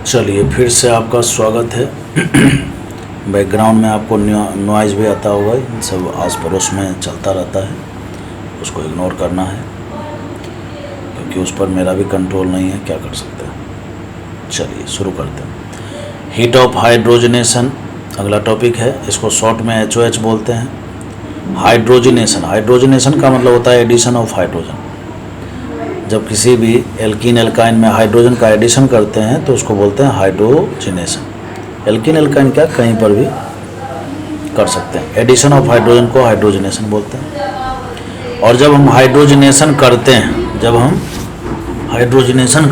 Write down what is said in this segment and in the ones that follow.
चलिए फिर से आपका स्वागत है। बैकग्राउंड में आपको नॉइज़ भी आता होगा, इन सब आस पड़ोस में चलता रहता है, उसको इग्नोर करना है क्योंकि उस पर मेरा भी कंट्रोल नहीं है, क्या कर सकते हैं। चलिए शुरू करते हैं। हीट ऑफ हाइड्रोजनेशन अगला टॉपिक है, इसको शॉर्ट में HOH बोलते हैं। हाइड्रोजनेशन का मतलब होता है एडिशन ऑफ हाइड्रोजन। जब किसी भी एल्कीन एल्काइन में हाइड्रोजन का एडिशन करते हैं तो उसको बोलते हैं हाइड्रोजनेशन। एल्कीन एल्काइन क्या कहीं पर भी कर सकते हैं। एडिशन ऑफ हाइड्रोजन को हाइड्रोजनेशन बोलते हैं। और जब हम हाइड्रोजनेशन करते हैं जब हाइड्रोजनेशन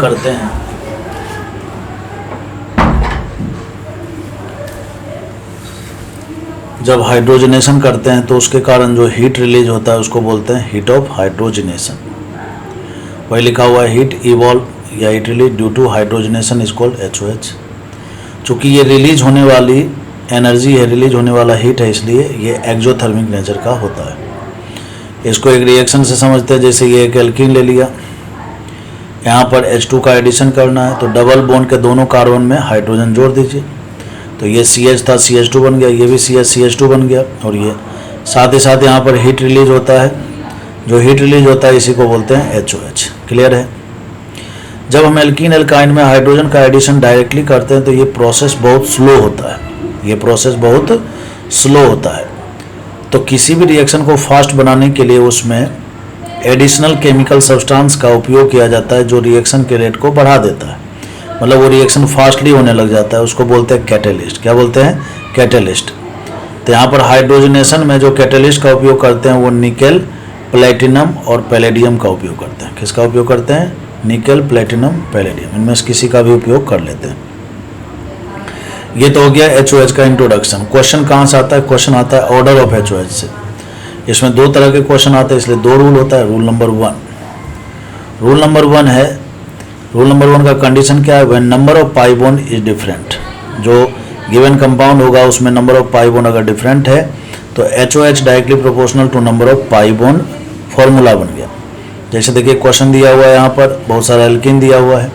करते हैं तो उसके कारण जो हीट रिलीज होता है उसको बोलते हैं हीट ऑफ हाइड्रोजनेशन। वही लिखा हुआ है हीट इवॉल्व या heat release due to hydrogenation is called HOH। चूँकि ये रिलीज होने वाली एनर्जी है, रिलीज होने वाला हीट है, इसलिए ये एक्जोथर्मिक नेचर का होता है। इसको एक रिएक्शन से समझते हैं, जैसे ये एक एल्कीन ले लिया, यहाँ पर H2 का एडिशन करना है तो डबल बॉन्ड के दोनों कार्बन में हाइड्रोजन जोड़ दीजिए, तो ये CH था CH2 बन गया, ये भी CH2 बन गया, और ये साथ ही साथ यहाँ पर हीट रिलीज होता है। जो हीट रिलीज होता है इसी को बोलते हैं HOH। क्लियर है। जब हम एल्कीन एल्काइन में हाइड्रोजन का एडिशन डायरेक्टली करते हैं तो ये प्रोसेस बहुत स्लो होता है। तो किसी भी रिएक्शन को फास्ट बनाने के लिए उसमें एडिशनल केमिकल सब्सटेंस का उपयोग किया जाता है जो रिएक्शन के रेट को बढ़ा देता है, मतलब वो रिएक्शन फास्टली होने लग जाता है। उसको बोलते हैं कैटेलिस्ट। क्या बोलते हैं? कैटेलिस्ट। तो यहाँ पर हाइड्रोजनेशन में जो कैटेलिस्ट का उपयोग करते हैं वो निकेल, प्लेटिनम और पैलेडियम का उपयोग करते हैं। किसका उपयोग करते हैं? निकेल, प्लेटिनम, पैलेडियम, इनमें से किसी का भी उपयोग कर लेते हैं। ये तो हो गया HOH का इंट्रोडक्शन। क्वेश्चन कहाँ से आता है? क्वेश्चन आता है ऑर्डर ऑफ HOH से। इसमें दो तरह के क्वेश्चन आते हैं, इसलिए दो रूल होता है। रूल नंबर वन का कंडीशन क्या है? When number of pi bond is different. जो गिवन कंपाउंड होगा उसमें नंबर ऑफ पाई बॉन्ड अगर डिफरेंट है तो HOH directly proportional to number of pi bond formula बन गया। जैसे देखिए क्वेश्चन दिया हुआ है, यहाँ पर बहुत सारा एल्कीन दिया हुआ है,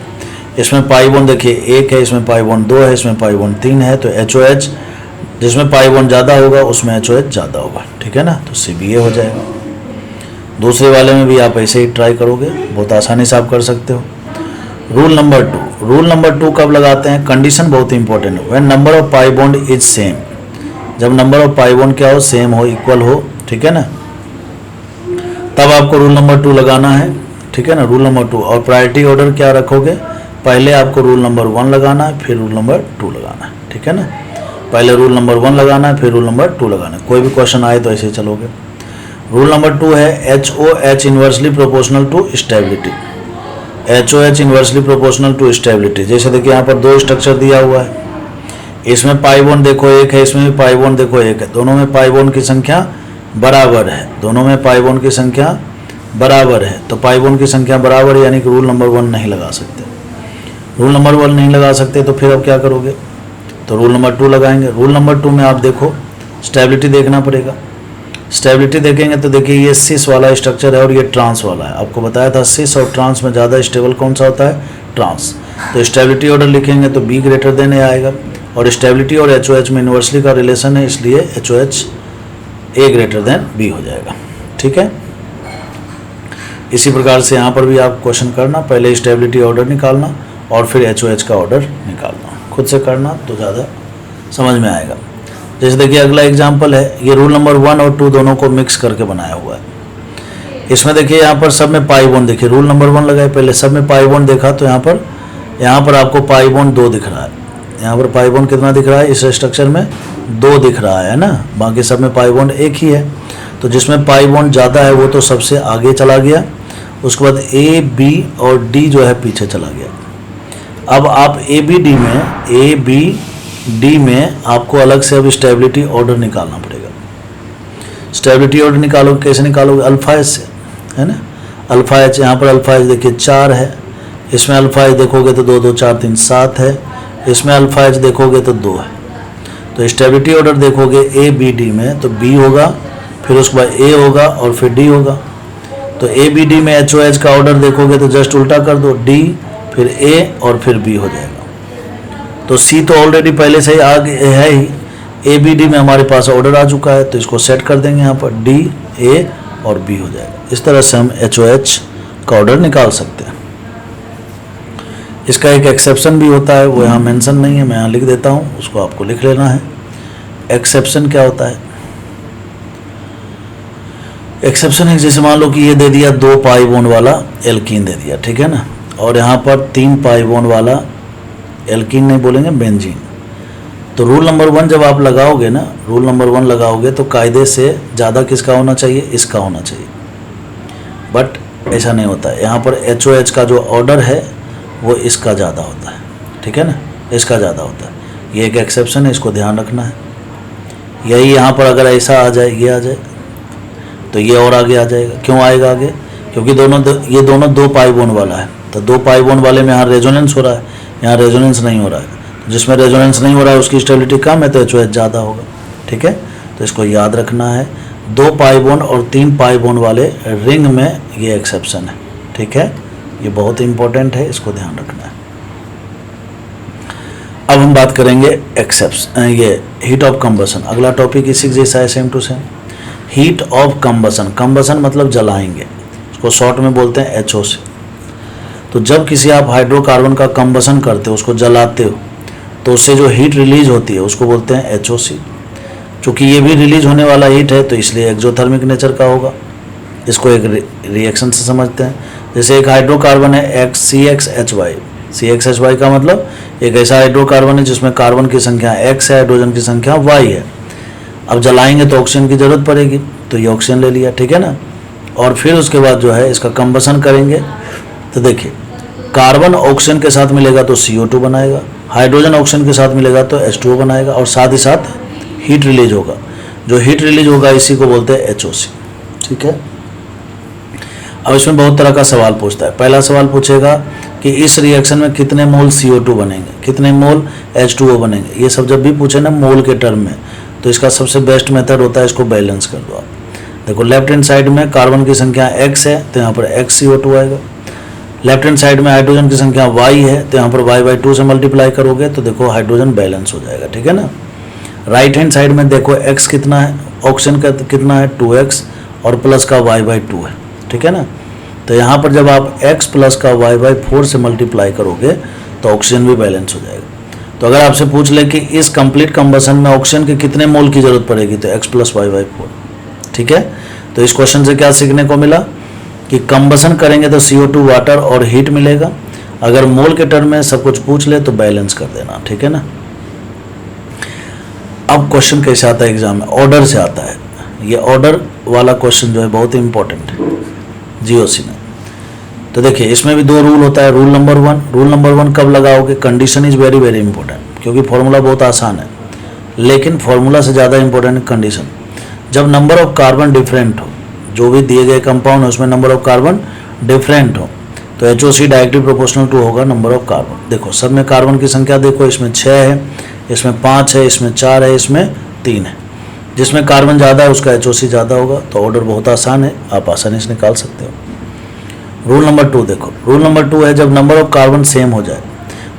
इसमें पाई बॉन्ड देखिए 1 है, इसमें पाई बॉन्ड 2 है, इसमें पाई बॉन्ड 3 है, तो HOH जिसमें पाई बॉन्ड ज़्यादा होगा उसमें HOH ज़्यादा होगा। ठीक है ना, तो CBA हो जाएगा। दूसरे वाले में भी आप ऐसे ही ट्राई करोगे, बहुत आसानी से आप कर सकते हो। रूल नंबर 2 कब लगाते हैं? कंडीशन बहुत इंपॉर्टेंट है। When number of pi bond is same, जब नंबर ऑफ पाई बॉन्ड क्या हो? सेम हो, इक्वल हो। ठीक है ना, तब आपको रूल नंबर 2 लगाना है। ठीक है ना, रूल नंबर 2। और प्रायोरिटी ऑर्डर क्या रखोगे? पहले आपको रूल नंबर 1 लगाना है, फिर रूल नंबर 2 लगाना है। ठीक है ना, पहले रूल नंबर 1 लगाना है, फिर रूल नंबर 2 लगाना है। कोई भी क्वेश्चन आए तो ऐसे ही चलोगे। रूल नंबर 2 है HOH inversely proportional to stability. HOH inversely proportional to stability. जैसे देखिए यहाँ पर 2 स्ट्रक्चर दिया हुआ है, इसमें पाई बॉन्ड देखो 1 है, इसमें भी पाई बॉन्ड देखो 1 है, दोनों में पाई बॉन्ड की संख्या बराबर है। तो पाई बॉन्ड की संख्या बराबर है, यानी कि रूल नंबर 1 नहीं लगा सकते। तो फिर अब क्या करोगे? तो रूल नंबर 2 लगाएंगे। रूल नंबर 2 में आप देखो स्टेबिलिटी देखना पड़ेगा। स्टेबिलिटी देखेंगे तो देखिए ये सिस वाला स्ट्रक्चर है और ये ट्रांस वाला है। आपको बताया था सिस और ट्रांस में ज़्यादा स्टेबल कौन सा होता है? ट्रांस। तो स्टेबिलिटी ऑर्डर लिखेंगे तो B ग्रेटर देन A आएगा, और स्टेबिलिटी और HOH में इन्वर्सली का रिलेशन है, इसलिए HOH A greater than B हो जाएगा। ठीक है, इसी प्रकार से यहाँ पर भी आप क्वेश्चन करना, पहले स्टेबिलिटी ऑर्डर निकालना और फिर HOH का ऑर्डर निकालना। खुद से करना तो ज़्यादा समझ में आएगा। जैसे देखिए अगला एग्जाम्पल है, ये रूल नंबर 1 और 2 दोनों को मिक्स करके बनाया हुआ है। इसमें देखिए यहाँ पर सब में पाई बॉन्ड, देखिए रूल नंबर 1 लगाए, पहले सब में पाई बॉन्ड देखा तो यहाँ पर आपको पाई बॉन्ड 2 दिख रहा है। यहाँ पर पाई बॉन्ड कितना दिख रहा है? इस स्ट्रक्चर में 2 दिख रहा है ना, बाकी सब में पाई बॉन्ड 1 ही है। तो जिसमें पाई बॉन्ड ज़्यादा है वो तो सबसे आगे चला गया, उसके बाद A, B और D जो है पीछे चला गया। अब आप A, B, D में आपको अलग से अब स्टेबिलिटी ऑर्डर निकालना पड़ेगा। स्टेबिलिटी ऑर्डर निकालोगे, कैसे निकालोगे? अल्फा एच से, है ना। अल्फा एच, यहाँ पर अल्फा एच देखिए 4 है, इसमें अल्फा एच देखोगे तो 2, 2, 4, 3, 7 है, इसमें अल्फा एच देखोगे तो 2 है। तो स्टेबिलिटी ऑर्डर देखोगे A, B, D में तो B होगा, फिर उसके बाद A होगा और फिर D होगा। तो A, B, D में HOH का ऑर्डर देखोगे तो जस्ट उल्टा कर दो, D फिर A और फिर B हो जाएगा। तो सी तो ऑलरेडी पहले से ही है ही, ए बी डी में हमारे पास ऑर्डर आ चुका है, तो इसको सेट कर देंगे यहाँ पर, डी ए और बी हो जाएगा। इस तरह से हम HOH का ऑर्डर निकाल सकते हैं। इसका एक एक्सेप्शन भी होता है, वो यहाँ मेंशन नहीं है, मैं यहाँ लिख देता हूँ, उसको आपको लिख लेना है। एक्सेप्शन क्या होता है? एक्सेप्शन है जैसे मान लो कि ये दे दिया 2 पाई बॉन्ड वाला एल्कीन दे दिया, ठीक है ना, और यहाँ पर 3 पाई बॉन्ड वाला एल्कीन नहीं बोलेंगे, बेंजीन। तो रूल नंबर 1 जब आप लगाओगे ना, रूल नंबर 1 लगाओगे तो कायदे से ज़्यादा किसका होना चाहिए? इसका होना चाहिए, बट ऐसा नहीं होता है। यहाँ पर HOH का जो ऑर्डर है वो इसका ज़्यादा होता है, ठीक है ना, इसका ज़्यादा होता है। ये एक एक्सेप्शन है, इसको ध्यान रखना है। यही यहाँ पर अगर ऐसा आ जाए, ये आ जाए, तो ये और आगे आ जाएगा। क्यों आएगा आगे? क्योंकि ये दोनों 2 पाई बॉन्ड वाला है, तो 2 पाई बॉन्ड वाले में यहाँ रेजोनेंस हो रहा है, यहाँ रेजोनेंस नहीं हो रहा है। जिसमें रेजोनेंस नहीं हो रहा है उसकी स्टेबिलिटी कम है, तो HOH ज़्यादा होगा, ठीक है। तो इसको याद रखना है, 2 पाई बॉन्ड और 3 पाई बॉन्ड वाले रिंग में ये एक्सेप्शन है, ठीक है। ये बहुत इंपॉर्टेंट है, इसको ध्यान रखना है। अब हम बात करेंगे ये हीट ऑफ कंबसन। अगला टॉपिक इसी जैसा है, same to same. Heat of combustion, combustion मतलब जलाएंगे, इसको शॉर्ट में बोलते हैं HOC। तो जब किसी आप हाइड्रोकार्बन का कंबसन करते हो, उसको जलाते हो, तो उससे जो हीट रिलीज होती है उसको बोलते हैं HOC। चूँकि ये भी रिलीज होने वाला हीट है तो इसलिए एक्सोथर्मिक नेचर का होगा। इसको एक रिएक्शन से समझते हैं। जैसे एक हाइड्रोकार्बन है CXHY। CXHY का मतलब एक ऐसा हाइड्रोकार्बन है जिसमें कार्बन की संख्या X है, हाइड्रोजन की संख्या Y है। अब जलाएंगे तो ऑक्सीजन की ज़रूरत पड़ेगी, तो ये ऑक्सीजन ले लिया, ठीक है ना। और फिर उसके बाद जो है इसका कंबसन करेंगे, तो देखिए कार्बन ऑक्सीजन के साथ मिलेगा तो CO2 बनाएगा, हाइड्रोजन ऑक्सीजन के साथ मिलेगा तो H2O बनाएगा, और साथ ही साथ हीट रिलीज होगा। जो हीट रिलीज होगा इसी को बोलते हैं HOC, ठीक है। अब इसमें बहुत तरह का सवाल पूछता है। पहला सवाल पूछेगा कि इस रिएक्शन में कितने मोल CO2 बनेंगे, कितने मोल H2O बनेंगे। ये सब जब भी पूछे ना मोल के टर्म में, तो इसका सबसे बेस्ट मेथड होता है, इसको बैलेंस कर दो आप। देखो लेफ्ट हैंड साइड में कार्बन की संख्या X है तो यहाँ पर X CO2 आएगा। लेफ्ट हैंड साइड में हाइड्रोजन की संख्या Y है तो यहाँ पर Y/2 से मल्टीप्लाई करोगे तो देखो हाइड्रोजन बैलेंस हो जाएगा, ठीक है ना। राइट हैंड साइड में देखो X कितना है, ऑक्सीजन का कितना है 2X और प्लस का Y/2 है, ठीक है ना। तो यहाँ पर जब आप X प्लस का Y/4 से मल्टीप्लाई करोगे तो ऑक्सीजन भी बैलेंस हो जाएगा। तो अगर आपसे पूछ ले कि इस कंप्लीट कंबसन में ऑक्सीजन के कितने मोल की जरूरत पड़ेगी, तो X प्लस Y/4, ठीक है। तो इस क्वेश्चन से क्या सीखने को मिला कि कंबसन करेंगे तो CO2 वाटर और हीट मिलेगा। अगर मोल के टर्म में सब कुछ पूछ ले तो बैलेंस कर देना, ठीक है ना। अब क्वेश्चन कैसे आता है एग्जाम में? ऑर्डर से आता है। ये ऑर्डर वाला क्वेश्चन जो है बहुत इंपॉर्टेंट है GOC में। तो देखिए इसमें भी 2 रूल होता है। रूल नंबर 1, रूल नंबर 1 कब लगाओगे? Condition is very very important, क्योंकि फॉर्मूला बहुत आसान है, लेकिन फॉर्मूला से ज़्यादा इंपॉर्टेंट है कंडीशन। जब नंबर ऑफ कार्बन डिफरेंट हो, जो भी दिए गए कंपाउंड है उसमें नंबर ऑफ कार्बन डिफरेंट हो, तो HOC डायरेक्टली प्रोपोर्शनल टू होगा नंबर ऑफ कार्बन। देखो सब में कार्बन की संख्या देखो, इसमें 6 है, इसमें 5 है, इसमें 4 है, इसमें 3 है। जिसमें कार्बन ज़्यादा है उसका HOC ज़्यादा होगा। तो ऑर्डर बहुत आसान है, आप आसानी से निकाल सकते हो। रूल नंबर 2 देखो, रूल नंबर 2 है जब नंबर ऑफ कार्बन सेम हो जाए।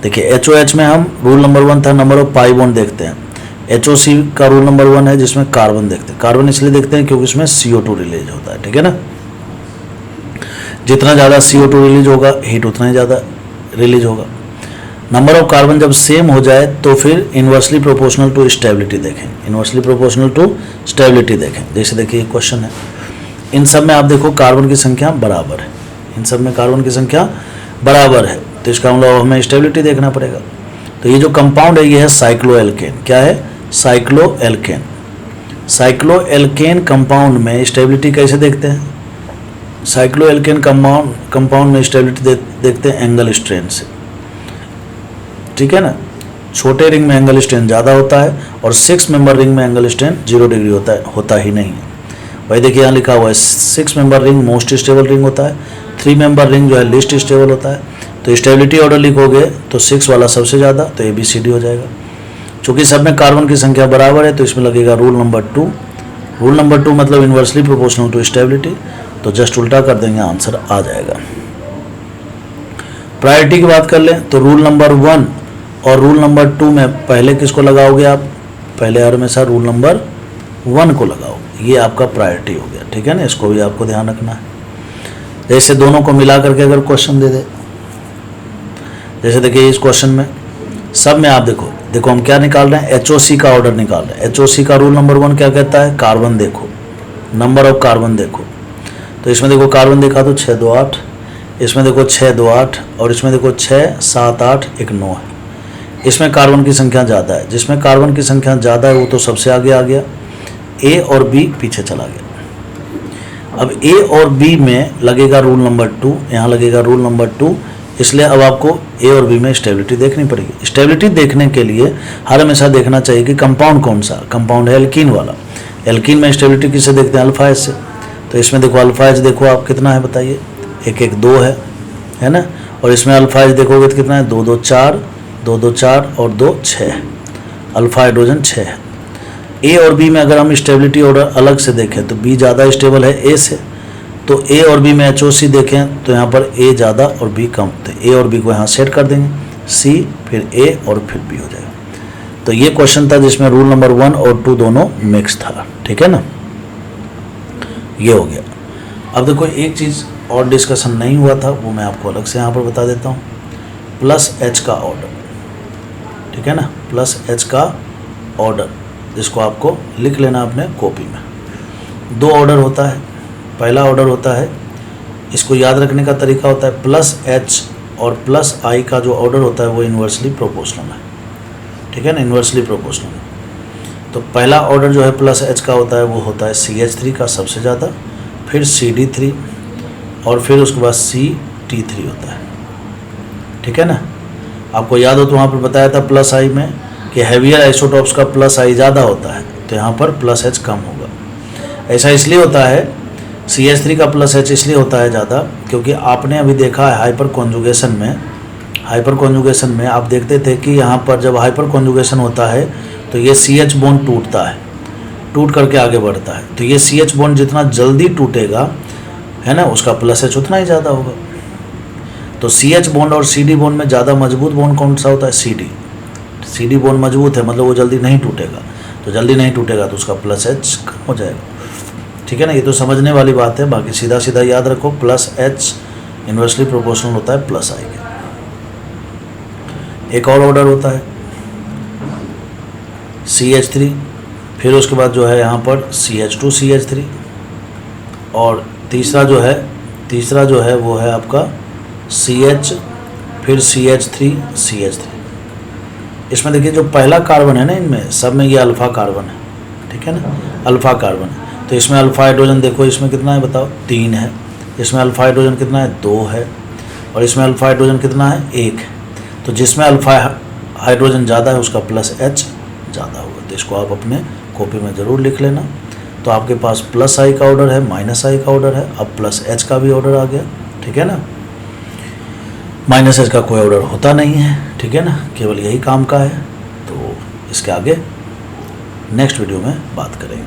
देखिए HOH में हम रूल नंबर 1 था नंबर ऑफ पाई बॉन्ड देखते हैं, HOC का रूल नंबर 1 है जिसमें कार्बन देखते हैं। कार्बन इसलिए देखते हैं क्योंकि इसमें CO2 रिलीज होता है, ठीक है ना। जितना ज़्यादा CO2 रिलीज होगा हीट उतना ही ज़्यादा रिलीज होगा। नंबर ऑफ कार्बन जब सेम हो जाए तो फिर इन्वर्सली प्रोपोर्शनल टू स्टेबिलिटी देखें, इन्वर्सली प्रोपोर्शनल टू स्टेबिलिटी देखें। जैसे देखिए ये क्वेश्चन है, इन सब में आप देखो कार्बन की संख्या बराबर है, इन सब में कार्बन की संख्या बराबर है, तो इसका मतलब हमें स्टेबिलिटी देखना पड़ेगा। तो ये जो कंपाउंड है ये है साइक्लोएल्केन। क्या है? साइक्लोएल्केन। साइक्लोएल्केन कंपाउंड में स्टेबिलिटी कैसे देखते हैं? साइक्लोएल्केन कंपाउंड में स्टेबिलिटी देखते हैं एंगल स्ट्रेन से, ठीक है ना। छोटे रिंग में एंगल स्ट्रेन ज़्यादा होता है और 6 मेंबर रिंग में एंगल स्ट्रेन 0 डिग्री होता ही नहीं है। भाई देखिए यहाँ लिखा हुआ है 6 member ring most stable ring होता है, 3 मेंबर रिंग जो है लिस्ट स्टेबल होता है। तो स्टेबिलिटी ऑर्डर लिखोगे तो 6 वाला सबसे ज़्यादा, तो ABCD हो जाएगा। चूँकि सब में कार्बन की संख्या बराबर है तो इसमें लगेगा रूल नंबर 2। रूल नंबर 2 मतलब इन्वर्सली प्रोपोर्शनल टू स्टेबिलिटी, तो जस्ट उल्टा कर देंगे, आंसर आ जाएगा। प्रायोरिटी की बात कर लें तो रूल नंबर 1 और रूल नंबर 2 में पहले किसको लगाओगे आप, पहले हमेशा रूल नंबर 1 को लगाओ, ये आपका प्रायोरिटी हो गया, ठीक है ना, इसको भी आपको ध्यान रखना है। जैसे दोनों को मिला करके अगर क्वेश्चन दे दे, जैसे देखिए इस क्वेश्चन में सब में आप देखो हम क्या निकाल रहे हैं, HOC का ऑर्डर निकाल रहे हैं। HOC का रूल नंबर 1 क्या कहता है, कार्बन देखो, नंबर ऑफ कार्बन देखो, तो इसमें देखो कार्बन देखा तो 6 2 8, इसमें देखो 6 2 8, और इसमें देखो 6 7 8 1 9 है। इसमें कार्बन की संख्या ज़्यादा है, जिसमें कार्बन की संख्या ज़्यादा है वो तो सबसे आगे आ गया, A और B पीछे चला गया। अब A और B में लगेगा रूल नंबर 2, यहाँ लगेगा रूल नंबर 2, इसलिए अब आपको A और B में स्टेबिलिटी देखनी पड़ेगी। स्टेबिलिटी देखने के लिए हर हमेशा देखना चाहिए कि कंपाउंड कौन सा, कंपाउंड है एल्कीन वाला। एल्कीन में स्टेबिलिटी किससे देखते हैं, अल्फा एच से। तो इसमें देखो अल्फा एच देखो आप कितना है बताइए, 1 1 2 है ना, और इसमें अल्फा एच देखोगे तो कितना है, 2 2 4, 2 2 4 और 2 6, अल्फा हाइड्रोजन 6 है। ए और बी में अगर हम स्टेबिलिटी ऑर्डर अलग से देखें तो बी ज़्यादा स्टेबल है ए से, तो ए और बी में HOC देखें तो यहाँ पर ए ज़्यादा और बी कम, तो ए और बी को यहाँ सेट कर देंगे, सी फिर ए और फिर बी हो जाएगा। तो ये क्वेश्चन था जिसमें रूल नंबर 1 और 2 दोनों मिक्स था, ठीक है ना, ये हो गया। अब देखो एक चीज़ और डिस्कशन नहीं हुआ था, वो मैं आपको अलग से यहाँ पर बता देता हूँ, +H का ऑर्डर, ठीक है ना, +H का ऑर्डर, जिसको आपको लिख लेना अपने कॉपी में। 2 ऑर्डर होता है, पहला ऑर्डर होता है, इसको याद रखने का तरीका होता है +H और +I का जो ऑर्डर होता है वो इन्वर्सली प्रोपोर्शनल है, ठीक है ना, इन्वर्सली प्रोपोर्शनल है। तो पहला ऑर्डर जो है +H का होता है वो होता है CH3 का सबसे ज़्यादा, फिर CD3 और फिर उसके बाद CT3 होता है, ठीक है ना। आपको याद हो तो वहाँ पर बताया था +I में कि हैवियर आइसोटॉप्स का +I ज़्यादा होता है, तो यहाँ पर +H कम होगा। ऐसा इसलिए होता है, CH3 का +H इसलिए होता है ज़्यादा क्योंकि आपने अभी देखा है हाइपर कॉन्जुगेशन में आप देखते थे कि यहाँ पर जब हाइपर कॉन्जुगेशन होता है तो ये CH बॉन्ड टूटता है, टूट करके आगे बढ़ता है, तो ये CH बॉन्ड जितना जल्दी टूटेगा है ना, उसका +H उतना ही ज़्यादा होगा। तो CH बॉन्ड और CD बॉन्ड में ज़्यादा मजबूत बॉन्ड कौन सा होता है, CD बॉन्ड मजबूत है, मतलब वो जल्दी नहीं टूटेगा, तो जल्दी नहीं टूटेगा तो उसका +H कम हो जाएगा, ठीक है ना। ये तो समझने वाली बात है, बाकी सीधा सीधा याद रखो +H इन्वर्सली प्रोपोर्शनल होता है +I के। एक और ऑर्डर होता है CH3, फिर उसके बाद जो है यहाँ पर CH2 CH3, और तीसरा जो है वो है आपका CH, फिर CH3 CH3। इसमें देखिए जो पहला कार्बन है ना, इनमें सब में ये अल्फ़ा कार्बन है, ठीक है ना, अल्फ़ा कार्बन है। तो इसमें अल्फ़ा हाइड्रोजन देखो, इसमें कितना है बताओ, 3 है, इसमें अल्फ़ा हाइड्रोजन कितना है, 2 है, और इसमें अल्फ़ा हाइड्रोजन कितना है, 1 है। तो जिसमें अल्फ़ा हाइड्रोजन ज़्यादा है उसका +H ज़्यादा होगा, तो इसको आप अपने कॉपी में ज़रूर लिख लेना। तो आपके पास +I का ऑर्डर है, -I का ऑर्डर है, अब +H का भी ऑर्डर आ गया, ठीक है ना। -H का कोई ऑर्डर होता नहीं है, ठीक है ना, केवल यही काम का है। तो इसके आगे नेक्स्ट वीडियो में बात करेंगे।